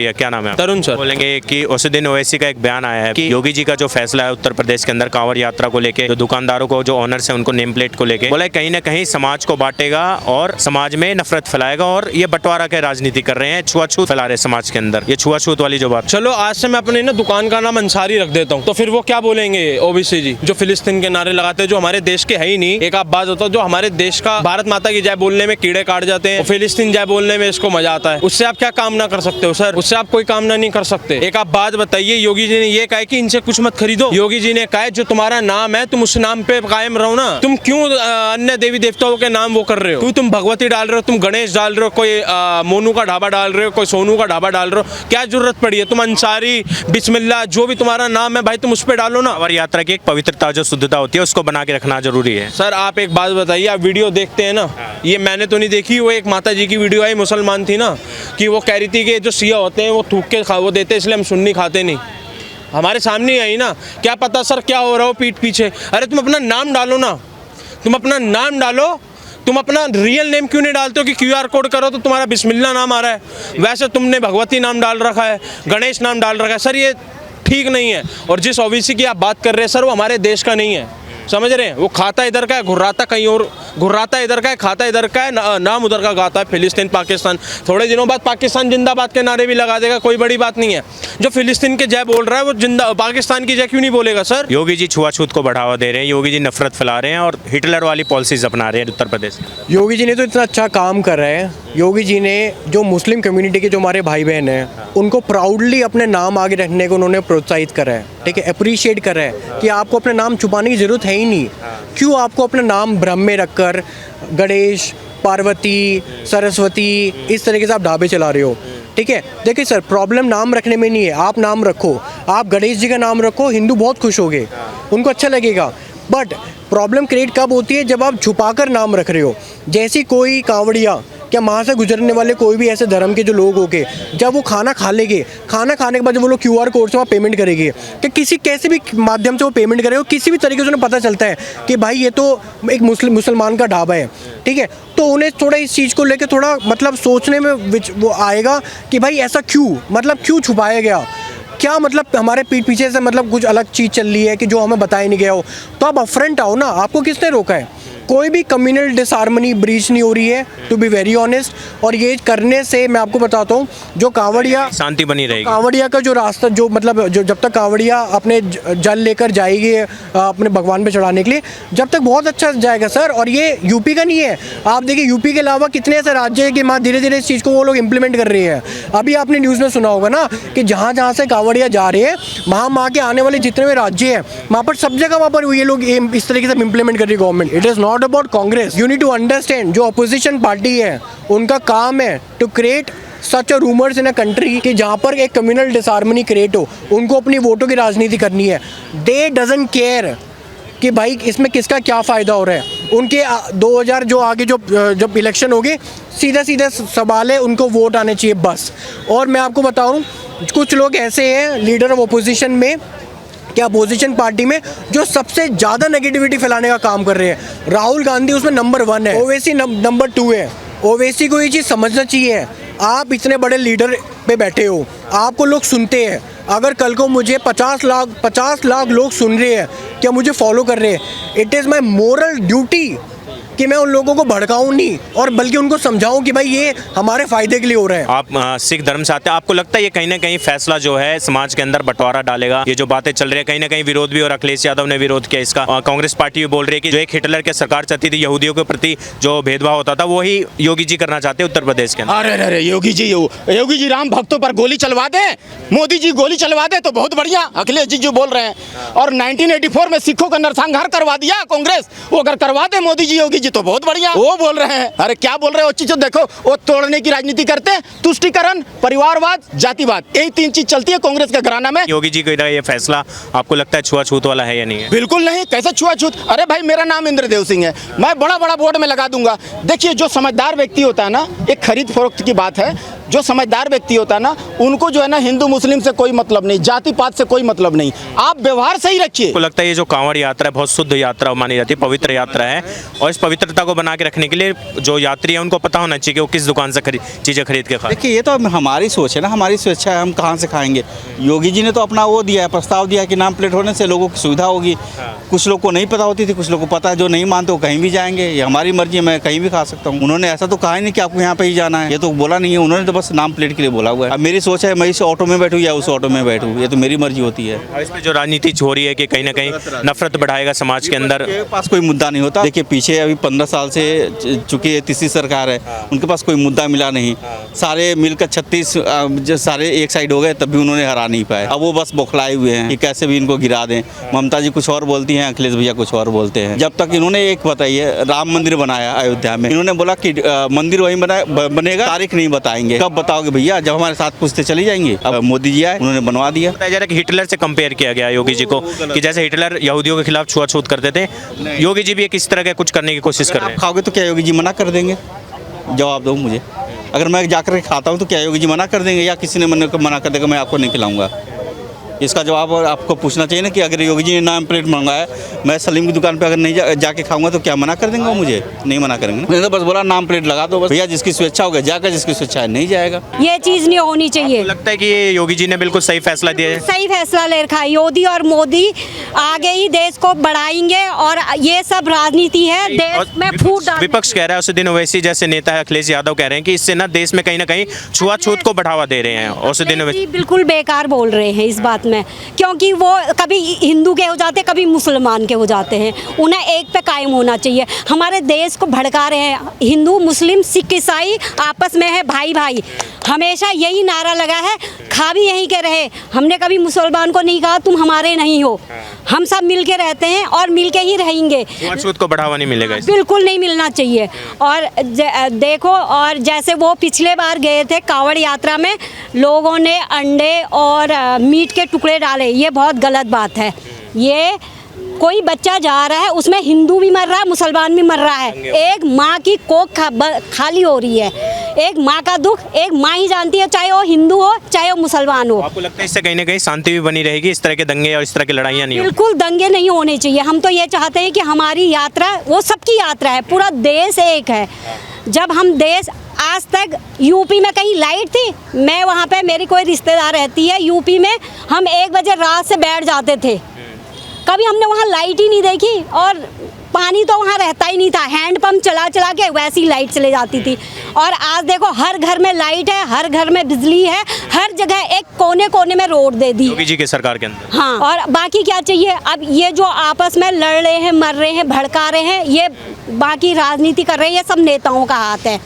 ये क्या नाम है? तरुण सर। बोलेंगे कि उस दिन ओवैसी का एक बयान आया है कि योगी जी का जो फैसला है उत्तर प्रदेश के अंदर कांवड़ यात्रा को लेके, जो दुकानदारों को, जो ओनर्स है उनको नेम प्लेट को लेके, बोला कहीं ना कहीं समाज को बांटेगा और समाज में नफरत फैलाएगा और ये बंटवारा के राजनीति कर रहे हैं, छुआछूत फैला रहे हैं समाज के अंदर। ये छुआछूत वाली जो बात, चलो आज से मैं अपने ना दुकान का नाम अंसारी रख देता हूँ, तो फिर वो क्या बोलेंगे ओबीसी जी जो फिलिस्तीन के नारे लगाते हैं, जो हमारे देश के है ही नहीं। एक आप बात होता है, जो हमारे देश का भारत माता की जय बोलने में कीड़े काट जाते हैं, फिलिस्तीन जय बोलने में इसको मजा आता है। उससे आप क्या काम ना कर सकते हो सर? उससे आप कोई काम ना नहीं कर सकते। एक आप बात बताइए, योगी जी ने ये कहा कि इनसे कुछ मत खरीदो। योगी जी ने कहा जो तुम्हारा नाम है तुम उस नाम पे कायम रहो ना। तुम क्यों अन्य देवी देवताओं के नाम वो कर रहे हो? क्यों तुम भगवती डाल रहे हो, तुम गणेश डाल रहे हो, कोई मोनू का ढाबा डाल रहे हो, कोई सोनू का ढाबा डाल रहे हो? क्या जरूरत पड़ी है? तुम अंसारी, बिस्मिल्लाह, जो भी तुम्हारा नाम है भाई तुम उस पर डालो ना। कांवड़ यात्रा की एक पवित्रता जो शुद्धता होती है उसको बना के रखना जरूरी है। सर आप एक बात बताइए, आप वीडियो देखते हैं ना, ये मैंने तो नहीं देखी, वो एक माता जी की वीडियो आई, मुसलमान थी ना, कि वो कह रही थी कि जो सिया होते हैं वो थूक के वो देते इसलिए हम सुन्नी खाते नहीं। हमारे सामने आई ना, क्या पता सर क्या हो रहा हो पीठ पीछे। अरे तुम अपना नाम डालो ना, तुम अपना नाम डालो। तुम अपना रियल नेम क्यों नहीं डालते हो कि QR कोड करो तो तुम्हारा बिस्मिल्लाह नाम आ रहा है, वैसे तुमने भगवती नाम डाल रखा है, गणेश नाम डाल रखा है। सर ये ठीक नहीं है। और जिस ओबीसी की आप बात कर रहे हैं सर, वो हमारे देश का नहीं है, समझ रहे हैं? वो खाता इधर का है, घुर्राता कहीं और, घुर्राता इधर का है, खाता इधर का है, नाम उधर का गाता है, फिलिस्तीन पाकिस्तान। थोड़े दिनों बाद पाकिस्तान जिंदाबाद के नारे भी लगा देगा, कोई बड़ी बात नहीं है। जो फिलिस्तीन के जय बोल रहा है वो जिंदा पाकिस्तान की जय क्यों नहीं बोलेगा सर? योगी जी छुआछूत को बढ़ावा दे रहे हैं, योगी जी नफरत फैला रहे हैं और हिटलर वाली पॉलिसीज अपना रहे हैं उत्तर प्रदेश में। योगी जी ने तो इतना अच्छा काम कर रहे हैं। योगी जी ने जो मुस्लिम कम्युनिटी के जो हमारे भाई बहन हैं उनको प्राउडली अपने नाम आगे रखने को उन्होंने प्रोत्साहित करा है, ठीक है, अप्रिशिएट कर रहे हैं कि आपको अपने नाम छुपाने की ज़रूरत है ही नहीं। क्यों आपको अपना नाम भ्रम में रखकर गणेश, पार्वती, सरस्वती इस तरीके से आप ढाबे चला रहे हो, ठीक है? देखिए सर, प्रॉब्लम नाम रखने में नहीं है, आप नाम रखो, आप गणेश जी का नाम रखो, हिंदू बहुत खुश होंगे, उनको अच्छा लगेगा। बट प्रॉब्लम क्रिएट कब होती है? जब आप छुपाकर नाम रख रहे हो। जैसी कोई कांवड़िया, क्या वहाँ से गुजरने वाले कोई भी ऐसे धर्म के जो लोग होंगे, जब वो खाना खा लेंगे, खाना खाने के बाद जब वो लोग QR कोड से वहाँ पेमेंट करेंगे, तो किसी कैसे भी माध्यम से वो पेमेंट करेंगे, किसी भी तरीके से उन्हें पता चलता है कि भाई ये तो एक मुसलमान का ढाबा है, ठीक है? तो उन्हें थोड़ा इस चीज़ को लेकर थोड़ा मतलब सोचने में वो आएगा कि भाई ऐसा क्यों, मतलब क्यों छुपाया गया, क्या मतलब हमारे पीठ पीछे से मतलब कुछ अलग चीज़ चल रही है कि जो हमें बताया नहीं गया हो। तो आप अपफ्रंट आओ ना, आपको किसने रोका है? कोई भी कम्युनल डिसहार्मनी ब्रीच नहीं हो रही है, टू बी वेरी ऑनेस्ट। और ये करने से मैं आपको बताता हूँ, जो कांवड़िया, शांति बनी रहेगी। कांवड़िया का जो रास्ता, जो मतलब जो जब तक कांवड़िया अपने जल लेकर जाएगी अपने भगवान पे चढ़ाने के लिए, जब तक बहुत अच्छा जाएगा सर। और ये यूपी का नहीं है, आप देखिए यूपी के अलावा कितने ऐसे राज्य हैं कि वहाँ धीरे धीरे इस चीज़ को वो लोग इम्प्लीमेंट कर रहे हैं। अभी आपने न्यूज़ में सुना होगा ना कि जहाँ जहाँ से कांवड़िया जा रहे हैं, वहाँ के आने वाले जितने भी राज्य हैं, वहाँ पर सब जगह वहाँ पर ये लोग इस तरीके से इम्प्लीमेंट कर रही है government. It is not about Congress, you need to understand. जो अपोजिशन पार्टी है उनका काम है to create such a rumours in a country कि जहाँ पर एक कम्युनल डिसहार्मनी क्रिएट हो, उनको अपनी वोटों की राजनीति करनी है। दे डजंट केयर कि भाई इसमें किसका क्या फ़ायदा हो रहा है। उनके 2000 जो आगे जब इलेक्शन होगी, सीधा सीधा सवाल है, उनको वोट आने चाहिए बस। और मैं आपको बताऊँ, कुछ लोग ऐसे हैं लीडर ऑफ ओपोजिशन में, क्या अपोजिशन पार्टी में, जो सबसे ज़्यादा नेगेटिविटी फैलाने का काम कर रहे हैं। राहुल गांधी उसमें नंबर 1 है, ओवैसी नंबर 2 है। ओवैसी को ये चीज़ समझना चाहिए, आप इतने बड़े लीडर पे बैठे हो, आपको लोग सुनते हैं। अगर कल को मुझे 50 लाख लोग सुन रहे हैं, क्या मुझे फॉलो कर रहे हैं, it is my moral duty कि मैं उन लोगों को भड़काऊं नहीं, और बल्कि उनको समझाऊं कि भाई ये हमारे फायदे के लिए हो रहा है। आप सिख धर्म से आते हैं, आपको लगता है ये कहीं ना कहीं फैसला जो है समाज के अंदर बंटवारा डालेगा? ये जो बातें चल रही है, कहीं ना कहीं विरोध भी, और अखिलेश यादव ने विरोध किया इसका। कांग्रेस पार्टी भी बोल रही है कि जो एक हिटलर की सरकार चलती थी, यहूदियों के प्रति जो भेदभाव होता था, वही योगी जी करना चाहते हैं उत्तर प्रदेश के अंदर। अरे योगी जी राम भक्तों पर गोली चलवा दे, मोदी जी गोली चलवा दे तो बहुत बढ़िया। अखिलेश जी जो बोल रहे हैं, और 1984 में सिखों का नरसंहार करवा दिया कांग्रेस, वो अगर करवा दे मोदी जी योगी जी तो बहुत बढ़िया। वो बोल रहे हैं, अरे क्या बोल रहे हैं वो चीज़ देखो, वो तोड़ने की राजनीति करते हैं, तुष्टीकरण, परिवारवाद, जातिवाद, यही 3 चीज चलती है कांग्रेस के घराना में। योगी जी का ये फैसला आपको लगता है छुआछूत वाला है या नहीं है? बिल्कुल नहीं, कैसे छुआछूत? अरे भाई मेरा नाम इंद्रदेव सिंह है, मैं बड़ा बोर्ड में लगा दूंगा। देखिए जो समझदार व्यक्ति होता है ना, एक खरीद फरोख्त की बात है, जो समझदार व्यक्ति होता है ना, उनको जो है ना हिंदू मुस्लिम से कोई मतलब नहीं, जाति पात से कोई मतलब नहीं, आप व्यवहार सही रखिए। आपको लगता है ये जो कांवड़ यात्रा है बहुत शुद्ध यात्रा मानी जाती है, पवित्र यात्रा है, और इस पवित्रता को बना के रखने के लिए जो यात्री है उनको पता होना चाहिए कि वो किस दुकान से चीज़ें खरीद के खाए। देखिए, ये तो हमारी सोच है ना, हमारी स्वेच्छा है, हम कहाँ से खाएंगे। योगी जी ने तो अपना वो दिया है, प्रस्ताव दिया है कि नाम प्लेट होने से लोगों की सुविधा होगी। कुछ लोग को नहीं पता होती थी, कुछ लोग को पता है, जो नहीं मानते वो कहीं भी जाएंगे, ये हमारी मर्जी है, मैं कहीं भी खा सकता हूँ। उन्होंने ऐसा तो कहा ही नहीं कि आपको यहाँ पे ही जाना है, ये तो बोला नहीं है उन्होंने, तो बस नाम प्लेट के लिए बोला हुआ है। अब मेरी सोच है मैं इस ऑटो में बैठूँ या उस ऑटो में बैठूँ, ये तो मेरी मर्जी होती है। और इसमें जो राजनीति हो रही है कि कहीं ना कहीं नफरत बढ़ाएगा समाज के अंदर, उनके पास कोई मुद्दा नहीं होता। देखिए, पीछे अभी 15 साल से चुकी है, तीसरी सरकार है, उनके पास कोई मुद्दा मिला नहीं। सारे मिलकर 36 जो सारे एक साइड हो गए, तब भी उन्होंने हरा नहीं पाए। अब वो बस बौखलाए हुए हैं कि कैसे भी इनको गिरा दें। ममता जी कुछ और बोलती हैं, अखिलेश भैया कुछ और बोलते हैं। जब तक इन्होंने एक बताइए, राम मंदिर बनाया अयोध्या में, इन्होंने बोला कि मंदिर वहीं बनेगा, तारीख नहीं बताएंगे। कब बताओगे भैया, जब हमारे साथ पूछते चली जाएंगी। अब मोदी जी आए, उन्होंने बनवा दिया। बताया जा रहा है कि हिटलर से कंपेयर किया गया योगी जी को, कि जैसे हिटलर यहूदियों के खिलाफ छुआछूत करते थे, योगी जी भी एक इस तरह के कुछ करने की कोशिश कर रहे आप हैं। खाओगे तो क्या योगी जी मना कर देंगे? जवाब दो मुझे। अगर मैं जाकर के खाता हूँ तो क्या योगी जी मना कर देंगे, या किसी ने मना कर देगा मैं आपको नहीं खिलाऊंगा? इसका जवाब आपको पूछना चाहिए ना, कि अगर योगी जी ने नाम प्लेट मंगाया, मैं सलीम की दुकान पे अगर नहीं जाके खाऊंगा तो क्या मना कर देंगे वो मुझे? नहीं मना करेंगे। मैंने तो बस बोला नाम प्लेट लगा दो, बस भैया जिसकी स्वेच्छा होगा जाकर, जिसकी स्वेच्छा है नहीं जाएगा। ये चीज़ नहीं होनी चाहिए। लगता है कि ये योगी जी ने बिल्कुल सही फैसला दिया है। सही फैसला ले रखा है योगी और मोदी, आगे ही देश को बढ़ाएंगे, और ये सब राजनीति है, देश में फूट डाल। विपक्ष कह रहा है, उसदिन ओवैसी जैसे नेता है अखिलेश यादव कह रहे हैं कि इससे ना देश में कहीं ना कहीं छुआछूत को बढ़ावा दे रहे हैं। उसदिन जी बिल्कुल बेकार बोल रहे हैं इस बात में, क्योंकि वो कभी हिंदू के हो जाते, कभी मुसलमान के हो जाते हैं। उन्हें एक पे कायम होना चाहिए। हमारे देश को भड़का रहे हैं, हिंदू मुस्लिम सिख ईसाई आपस में है भाई भाई, हमेशा यही नारा लगा है, खा भी यहीं के रहे। हमने कभी मुसलमान को नहीं कहा तुम हमारे नहीं हो, हम सब मिल के रहते हैं और मिल के ही रहेंगे। छुआछूत को बढ़ावा नहीं मिलेगा इससे। बिल्कुल नहीं मिलना चाहिए। और देखो, और जैसे वो पिछले बार गए थे कांवड़ यात्रा में, लोगों ने अंडे और मीट के टुकड़े डाले, ये बहुत गलत बात है। ये कोई बच्चा जा रहा है, उसमें हिंदू भी मर रहा है, मुसलमान भी मर रहा है। एक माँ की कोख खाली हो रही है। एक माँ का दुख एक माँ ही जानती है, चाहे वो हिंदू हो चाहे वो मुसलमान हो। आपको लगता है इससे कहीं ना कहीं शांति भी बनी रहेगी, इस तरह के दंगे और इस तरह की लड़ाइयाँ नहीं होंगी? बिल्कुल दंगे नहीं होने चाहिए। हम तो ये चाहते हैं कि हमारी यात्रा वो सबकी यात्रा है, पूरा देश एक है। जब हम देश, आज तक यूपी में कहीं लाइट थी? मैं वहाँ पे, मेरी कोई रिश्तेदार रहती है यूपी में, हम 1 बजे रात से बैठ जाते थे, कभी हमने वहाँ लाइट ही नहीं देखी। और पानी तो वहाँ रहता ही नहीं था, हैंडपम्प चला चला के वैसी लाइट चले जाती थी। और आज देखो हर घर में लाइट है, हर घर में बिजली है, हर जगह एक कोने कोने में रोड दे दी योगी जी के सरकार के अंदर। हाँ, और बाकी क्या चाहिए? अब ये जो आपस में लड़ रहे हैं, मर रहे हैं, भड़का रहे हैं, ये बाकी राजनीति कर रहे हैं, ये सब नेताओं का हाथ है,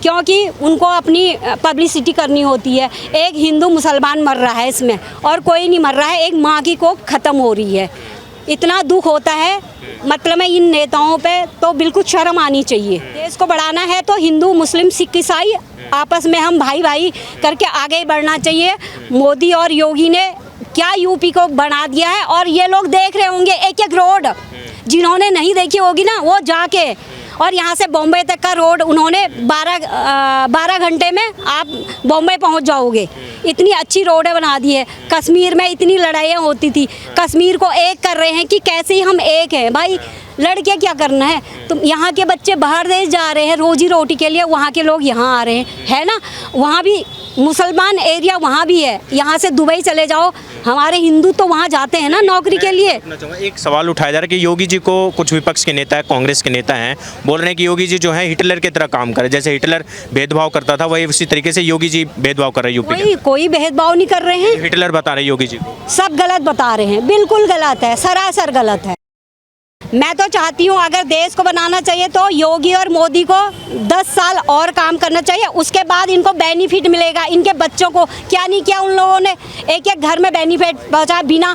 क्योंकि उनको अपनी पब्लिसिटी करनी होती है। एक हिंदू मुसलमान मर रहा है इसमें, और कोई नहीं मर रहा है, एक माँ की कोख खत्म हो रही है। इतना दुख होता है, मतलब इन नेताओं पे तो बिल्कुल शर्म आनी चाहिए। देश को बढ़ाना है तो हिंदू मुस्लिम सिख ईसाई आपस में हम भाई भाई करके आगे बढ़ना चाहिए। मोदी और योगी ने क्या यूपी को बना दिया है, और ये लोग देख रहे होंगे एक एक रोड, जिन्होंने नहीं देखी होगी ना वो जाके, और यहाँ से बॉम्बे तक का रोड उन्होंने 12 घंटे में आप बॉम्बे पहुँच जाओगे। इतनी अच्छी रोडें बना दी है। कश्मीर में इतनी लड़ाइयाँ होती थी, कश्मीर को एक कर रहे हैं कि कैसे ही हम एक हैं। भाई लड़के क्या करना है? तुम यहाँ के बच्चे बाहर देश जा रहे हैं रोजी रोटी के लिए, वहाँ के लोग यहाँ आ रहे हैं, है ना? वहाँ भी मुसलमान एरिया वहाँ भी है, यहाँ से दुबई चले जाओ, हमारे हिंदू तो वहाँ जाते हैं ना नौकरी के लिए। एक सवाल उठाया जा रहा है कि योगी जी को कुछ विपक्ष के नेता है, कांग्रेस के नेता हैं, बोल रहे हैं कि योगी जी जो है हिटलर की तरह काम करे, जैसे हिटलर भेदभाव करता था वही उसी तरीके से योगी जी भेदभाव कर रहे हैं यूपी के। कोई भेदभाव नहीं कर रहे हैं, हिटलर बता रहे योगी जी को। सब गलत बता रहे हैं, बिल्कुल गलत है, सरासर गलत है। मैं तो चाहती हूँ अगर देश को बनाना चाहिए तो योगी और मोदी को 10 साल और काम करना चाहिए, उसके बाद इनको बेनिफिट मिलेगा। इनके बच्चों को क्या नहीं किया उन लोगों ने, एक एक घर में बेनिफिट पहुँचा, बिना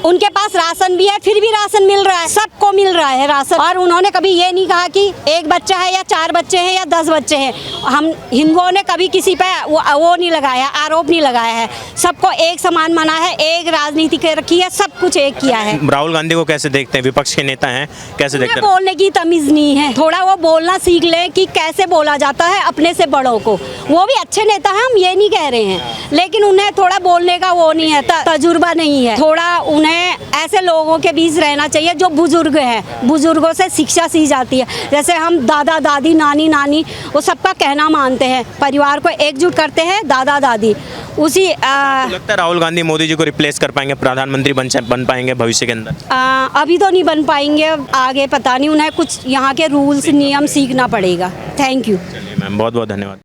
उनके पास राशन भी है, फिर भी राशन मिल रहा है, सबको मिल रहा है राशन। और उन्होंने कभी ये नहीं कहा कि एक बच्चा है या 4 बच्चे हैं या 10 बच्चे हैं। हम हिंदुओं ने कभी किसी पे वो नहीं लगाया, आरोप नहीं लगाया है। सबको एक समान माना है, एक राजनीति के रखी है, सब कुछ एक किया है। राहुल गांधी को कैसे देखते हैं, विपक्ष के नेता हैं, कैसे देखते हैं? बोलने की तमीज नहीं है, थोड़ा वो बोलना सीख ले कि कैसे बोला जाता है अपने से बड़ों को। वो भी अच्छे नेता हैं, हम ये नहीं कह रहे हैं, लेकिन उन्हें थोड़ा बोलने का वो नहीं है, तजुर्बा नहीं है। थोड़ा उन्हें ऐसे लोगों के बीच रहना चाहिए जो बुजुर्ग हैं, बुजुर्गों से शिक्षा सी जाती है। जैसे हम दादा दादी, नानी नानी, वो सबका कहना मानते हैं, परिवार को एकजुट करते हैं दादा दादी। उसी लगता है राहुल गांधी मोदी जी को रिप्लेस कर पाएंगे, प्रधानमंत्री बन पाएंगे भविष्य के अंदर? अभी तो नहीं बन पाएंगे, आगे पता नहीं, उन्हें कुछ यहाँ के रूल्स नियम सीखना पड़ेगा। थैंक यू मैम, बहुत बहुत धन्यवाद।